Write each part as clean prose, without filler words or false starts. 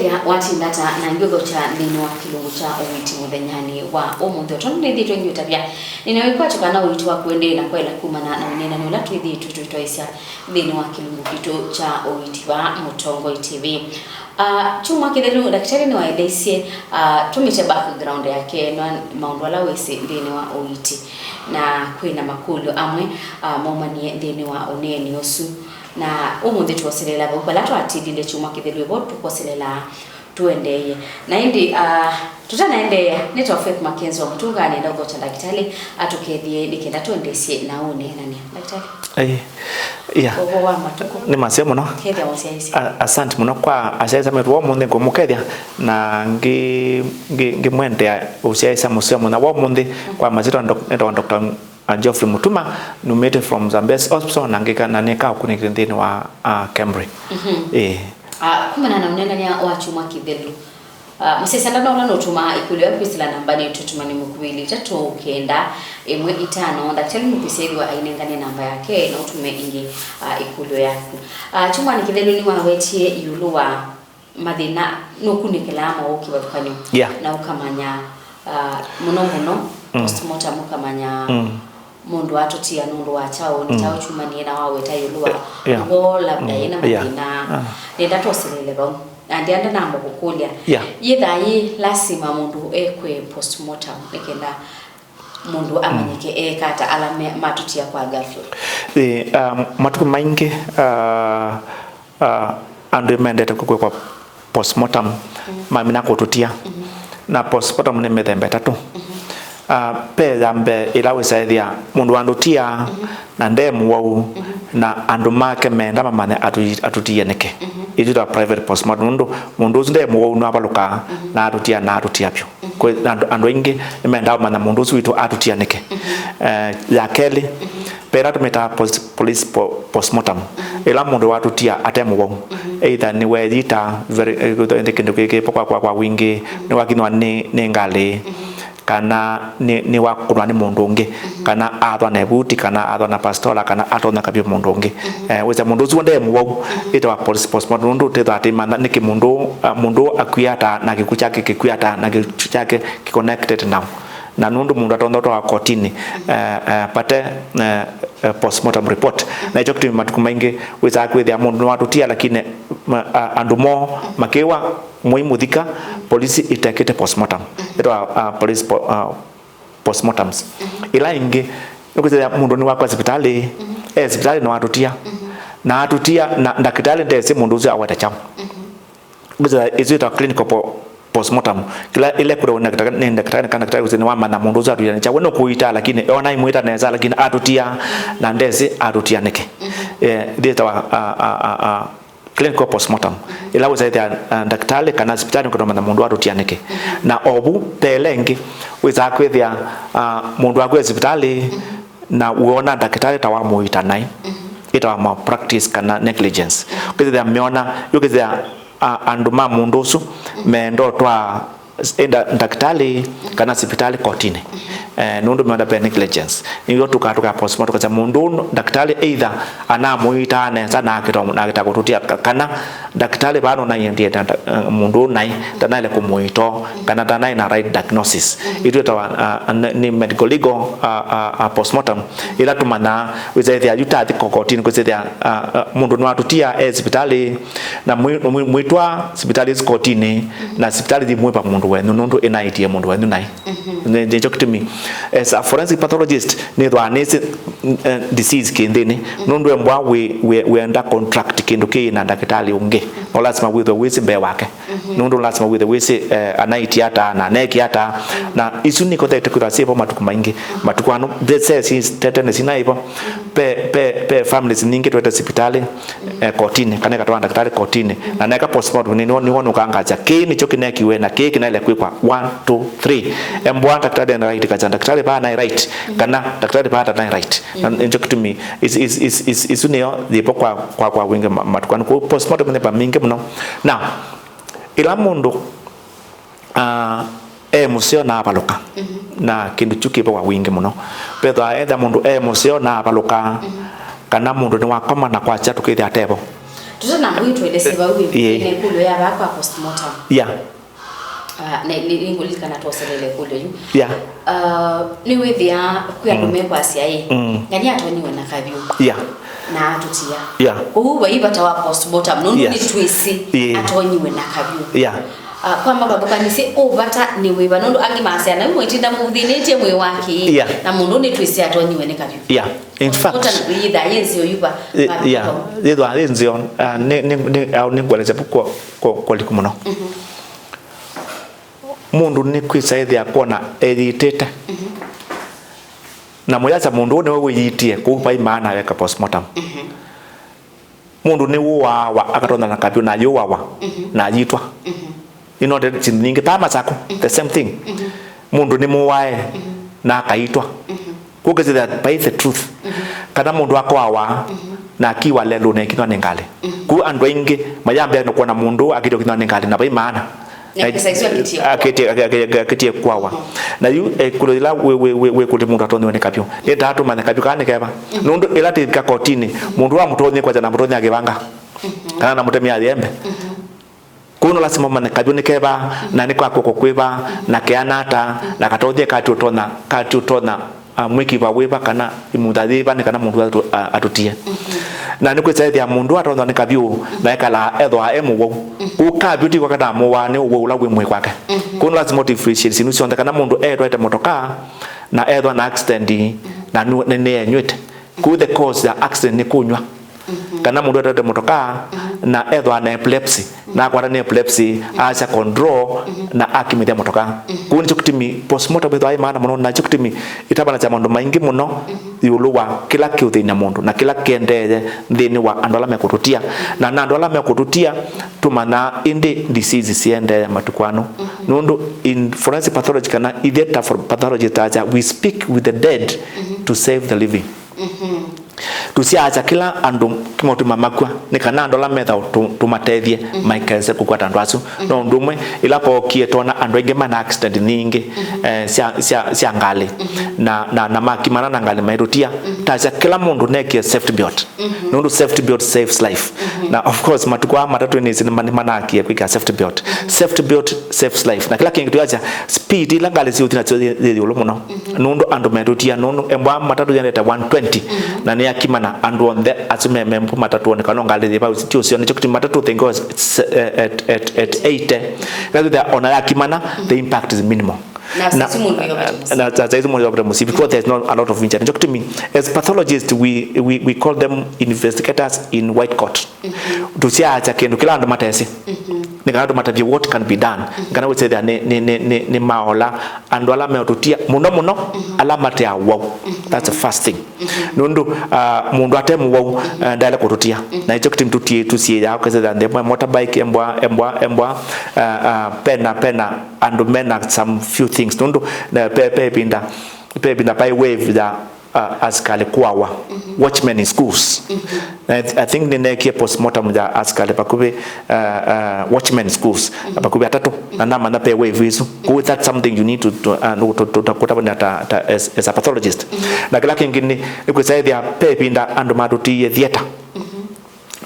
Kethia watindata na ngyogo cha ndino wa kilungu cha omiti muthenyani wa omunthe otonde thitwe nyutabya ninawekwa tukana uitwa kwende na kwela kumana na nena nola twithi tutwaisya ndino wa kilungu kito cha omiti wa Mutongo TV. Chuma kithelu daktari ni waelesye tumite background yake no maundu ala wese ndino wa omiti na kwina makulu amwe momanie ndino wa oneni osu na umundi tuwaselela bala twatidile chuma kithelu bo tukoselela tuendeye na indi tutanaendeye neto Faith Mackenzie wa Mutunga anaenda ugo cha daktari atukethie nikenda tuendesie naone nani daktari yeah ni masemo no kethia wasiaisi asante muno kwa asiaisa metu omundi ngo mukethia na ngi mwende usiaisa musemo na omundi kwa mazito ndo Dr. Geoffrey Mutuma numete from Zambes Hospital nangika naneka kunikire ndini wa Cambridge kumana na unenda ni wa chuma kithelu musesanda na no tuma ikulwa kwisila namba ni tutuma ni mukwili tatu ukenda emwe itano daktari mukiseli wa ainengane namba yake na utume ingi ikulwa yaku chuma ni kithelu ni wawetie yuluwa mathina no kunikela ama ukibatkanyo na ukamanya muno postmortem ukamanya mundu atutia nundu wa chao ni chao chuma ni na wawe tayuluwa ngo labda ina mathina nenda toselele ba andianda na mukukulia yithai lazima mundu ekwe postmortem ekenda mundu amanyike kata alame matutia kwa ghafla matuku maingi andu mendete kwa postmortem mamina kututia na postmortem ni methembe tatu pe zambe ilawesaidia mundu andutia na ndemu wau na andu make menda mamane atutia neke ijira private postmortem mundu ndemu wau no abaluka na atutia pyo ko andu ingi menda mana mundu witu atutia neke ya keli pera tumeta police postmortem ila mundu watutia atemu wau either ni wejita very good ndike kwa wingi ni wakinwa ni ngale kana ni wakurwa ni mundu ungi kana athwa na buti kana athwa na pastola kana atona kabyo mundu ungi weza mundu zuonde muwau ita police postmortem mundu tetha atimana niki mundu akuyata na giku chake kikuyata na giku chake connected now na nundu mundu atondoto wa kotini pate postmortem report na hicho kitu matuku maingi weza kwethia mundu watutia lakini andumo makewa muimuthika polisi itekete postmortem police postmortems ila ingi nukuthia mundu ni wakwa hospitali hospitali no atutia na atutia na daktari ndese mundu uza awata cham kuza izita clinical postmortem kila ile kuro na daktari kana daktari uzeni wa mana mundu uza atutia chawe no kuita lakini ona imuita neza lakini atutia na ndese atutia neke data wa clinical postmortem ila weza daktari kana hospitali kutoma na mundu atutia neke na obu pelengi weza kwethia mundu akwe hospitali na uona daktari tawamuita nai ita ma practice kana negligence kwethia meona yukethia anduma mundu usu mendo twa enda daktari kana hospitali kotini nundu meona pe negligence niyo tukatuka postmortem kwa mundu daktari either anamuita nesa na kitakututia kana daktari bano na yendie mundu nai tanale kumuito kana tanai na right diagnosis ito ni medical legal postmortem ila tumana wizethia yutati kokotini kwethia mundu no atutia hospitali na muitwa hospitali kotini na hospitali di mwepa mundu wenu nundu inaitie mundu wenu nai ndio kitumi as a forensic pathologist ni thwanisi disease kindini nundu mbwa we enda contract kindu kina daktari unge no lazima wisi be wake nundu lazima wisi anaitiata na nekiata na isu niko tetekura sipo matuku maingi matukwano this tetene sinaipo pe families ningi twete hospitali kotini kana katwa daktari kotini na neka postmortem ni wonu kangacha kini chokineki we na kiki na ile kwikwa 1 2 3 mbwa daktari na right kacha daktari ba na right kana daktari ba na right njo kitumi is unio dipo kwa wingi matukwano ko postmortem ne pa mingi mno na ila mundu museo na abaluka na kindu chukipo kwa wingi muno petha etha mundu museo na abaluka kana mundu ni wakoma na kwa chatu kithi atebo tutana mwitu ile seba wewe ne kulo ya bako postmortem yeah ni ngulika na toselele kulo yu yeah ni wethia kuya kumekwa asiai ngani atoniwe na kabyo yeah na tutia yeah kuwa ibata wa postmortem nundu ni twisi atoniwe na kabyo yeah kwa mababu kanise obata ni wiba nundu angi masya na mwitinda muthinite mwe wake na mundu ni twisi atoniwe ne kabyo yeah in fact ita yenzi yuba yeah thethwa yenzi ni ngweleze kwa likumuno mundu ni kwisaithia kuona eritete na muyaza mundu ni wewe yitie kupa imana weka postmortem mundu ni wa akatonda na kabyo na yowawa na yitwa you know the ningi tama zako the same thing mundu ni muwae na akaitwa kugeze that by the truth kana mundu akwawa na akiwa lelo ne kinwa nengale ku andu ingi mayambe no kuona mundu akito kinwa nengale na bai maana akitie kwawa na yu kulila we kuti mundu atonye ne kapyo ni tatu mane kapyo kane keba nundu ilati ka kotini mundu wa mutonye kwa jana mutonye agibanga kana na mutemia yembe kuno lazima mane kapyo ni keba na ni kwa kokokwiba na keanata na katonye kati utona mwiki ba weba kana imudadhiba ni kana mundu atutie na nikwetsaithia mundu atonda ni kabyo na ekala ethwa emuwo ukabyo ti wakata muwa ni uwo ula gwimwe kwake kuno lazima differentiate sinu sionde kana mundu etwa motoka na ethwa na accident na ne enywete ku the cause ya accident ni kunywa kana mundu etwa motoka na ethwa na epilepsy na kwa na epilepsy acha control na akimithia motoka kuni chukutimi postmortem bethwa maana muno na chukutimi itabana cha mundu maingi muno yuluwa kila kiuthina mundu na kila kiendeje thini wa andu ala mekututia na andu ala mekututia tumana indi disease siende matukwano nundu in forensic pathology kana ideta for pathology taja we speak with the dead to save the living tusiacha kila andu kimotuma makwa ni kana andu ala metha tumatethie maikese kukwata andu acu no ndumwe ilapo kietona andu aingi mana accident ningi cia ngali na makimana na ngali mairutia tacha kila mundu nekie safety belt nundu safety belt saves life na of course matukwa matatu ni zini manakie kwika safety belt saves life na kila kingi tuacha speed ila ngali siutina chodi muno nundu andu mairutia nundu embwa matatu yaneta 120 na ni akimana andu on the asumeme mpu matatu onekano ngali thiba tio sio nicho kitima matatu think was at 80 rather than on akimana the impact is minimal na tatizo moja kwa musibi because there's not a lot of injury to me as pathologists we call them investigators in white coat tusiacha kendo kila ndo matesi nikana matavye what can be done ngana we say that ni maola ando ala meotutia muno ala mate awo that's the first thing nundu mundu atemu wo ndala kututia na hicho kitu tutie tusie ya kwa say that motorbike embwa pena and mena some few things nundu na pepe binda by wave da askali kwawa watchmen in schools I think the next postmortem da askali pakube watchmen in schools pakube atatu na mana pe wave hizo with that something you need to kutabana as a pathologist na kila kingine ni kusaidia pe binda ando maduti theater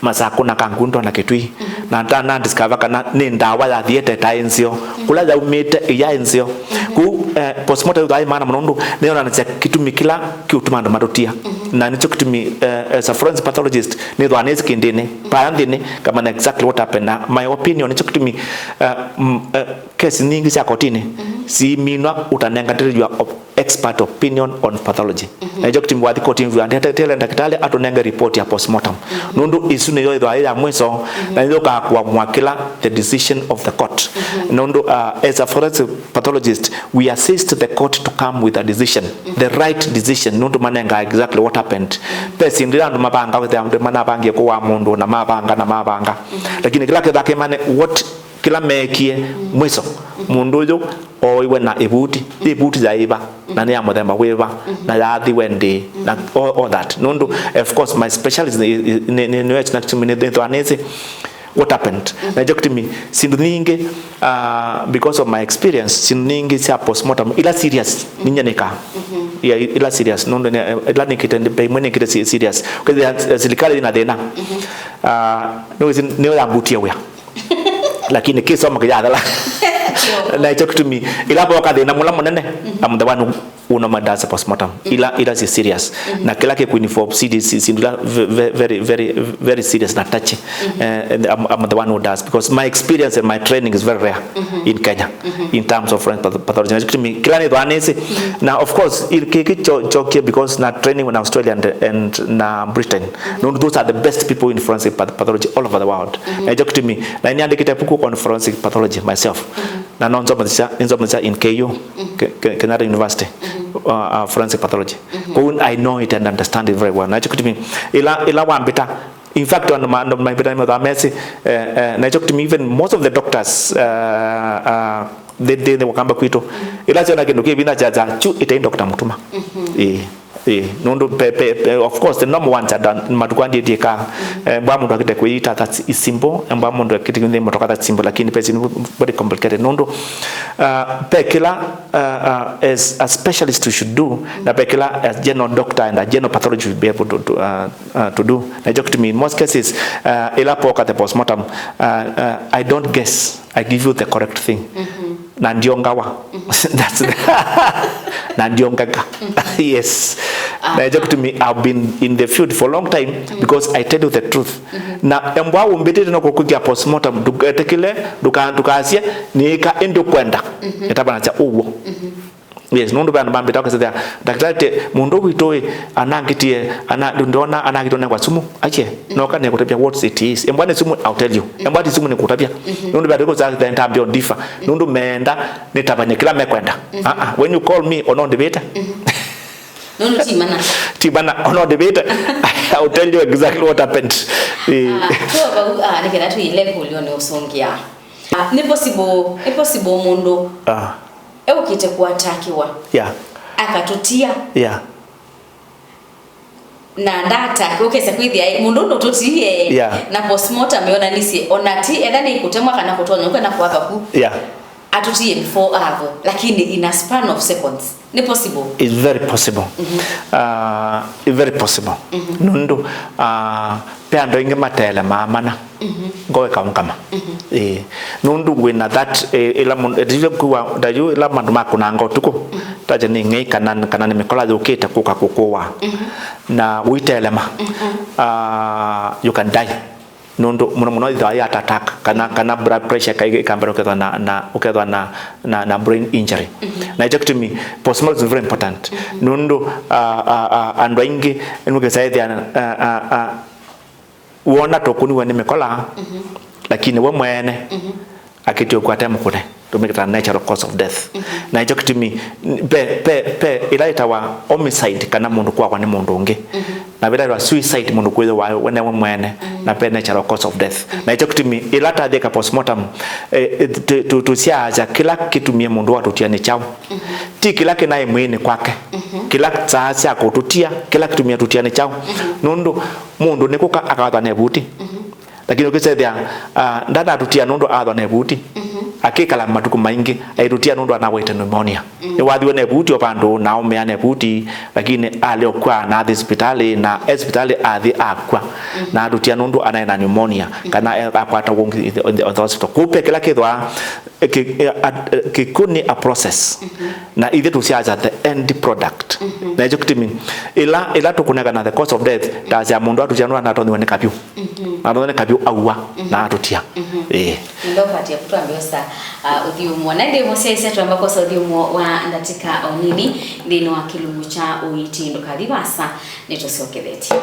masako na kangundo na kitui na discover kana ni ndawa ya theater taenzio kula ya umete ya enzio ku postmortem dai maana mnondo leo na kitumi kila kiutuma ndo madotia na nicho kitumi as a forensic pathologist ni ndo anezi kindine paandine kama na exactly what happened my opinion nicho kitumi case nyingi za kotini si minwa utanenga expert opinion on pathology na hicho kitumi wadi kotini vya tele daktari atonenga report ya postmortem nondo isune yo ndo ya mweso na ndio kwa mwakila the decision of the court nondo as a forensic pathologist we assist the court to come with a decision the right decision nondo manenga exactly what happened pesi ndira ndo mabanga with them manabangie kwa mundu na mabanga lakini kila kidake mane what kila mekie mweso mundu yo oiwe na ibuti za iba na ni amothema weva na yathi wende na all that nondo of course my specialist ni which na tumine dentro anese what happened na jokitimi sindu ningi because of my experience sindu ningi cia postmortem ila serious ninyaneka ya ila serious nondo ila nikitende pe mwene kite serious kwa serikali ina dena no ya butia we lakini kisoma kujadala na hicho kitumi ila kwa kadena mula munene am the one una madasa postmortem ila si serious na kila ke uniform CDC sindula very serious na touch and I'm the one who does because my experience and my training is very rare in Kenya in terms of forensic pathology kitumi kila ni dwanese now of course iliki choke because na training in Australia and na Britain no those are the best people in forensic pathology all over the world na hicho kitumi na ni andike tapuko on forensic pathology myself na nonzo in KU Kenyatta University forensic pathology I know it and understand it very well na chukutimi ila wambita in fact on my beta Messi na chukutimi even most of the doctors they wakamba kwito ila chana kinduke bina chacha chu itain Dr. Mutuma nondo of course the number one done matukwandi dika mbwa mundu akite kuita that is simple mbwa mundu akite kunde motoka that simple lakini pesi very complicated nondo pekila as a specialist you should do na pekila as general doctor and a general pathologist will be able to do na joke to me in most cases ila poka the postmortem I don't guess I give you the correct thing na ndiongawa that's na ndiongaga yes na joke to me I've been in the field for a long time because I tell you the truth na embwa umbete no kukugia postmortem duketekile dukaantukasia ni ka endo kwenda etabana cha uwo yes nundu bana bambita kwesa daktari mundu witoe anangitie ndona anangitona kwa sumu ache noka ne kutapia what it is embwa ne sumu I'll tell you embwa ti sumu ne kutapia nundu bado ko za the entire differ nundu meenda nitabanye kila mekwenda when you call me on debate no Tibana on debate I'll tell you exactly what happened nikenda tu ile kulione usongia ni possible mundu ewo kite kuatakiwa akatutia na ndata ukese kwithia mundu ndo tutie na postmortem ameona nisi onati edani ikutemwa kana kutonya ukena kuaka ku atutie before avo lakini in a span of seconds ni possible it's very possible very possible nundu pe ando inge matele mamana ngoe kama nundu wina that ila ndive kuwa dayu ila mandu makuna ngotuko taje ni ngai kana nimikola yoketa kukakokowa na witelema you can die nundu muno ya attack kana blood pressure kai kambero ukethwa na brain injury na it to me postmortem is very important nundu ando ingi nuke saithia uona tokuni wene mekola lakini we mwene akitio kwa time kune to make it a natural cause of death na it to me pe ilaita wa homicide kana mundu kwa ni mundu ungi na bila wa suicide mundu kweze wa wene mwene na pe natural cause of death na it to me ilata deka postmortem to siaja kila kitu mie mundu watutia ni chao ti kila kinaye mwene kwake kila saa kututia kila kitu mie tutia ni chao nundu mundu nikuka akawatha nebuti lakini ukisethia ndana tutia nundu atha nebuti akikala matuku maingi airutia nundu anaweta pneumonia ni wathiwe nebuti opandu na umea nebuti lakini alio kwa na hospitali na hospitali athi akwa na arutia nundu anaena pneumonia kana akwata wongi on the hospital kupe kila kithwa kikuni a process na ithe tusiaja the end product na hicho kitimi ila tukunega na the cause of death taja mundu atujanwa na tondiwe ne kapyu na kapyu awa na atutia ndo patia kutuambia sa uthiumo na ndi mosese tu ambako sa uthiumo wa ndatika onini ndino wa kilumu cha uiti ndo kalibasa nitosoketheti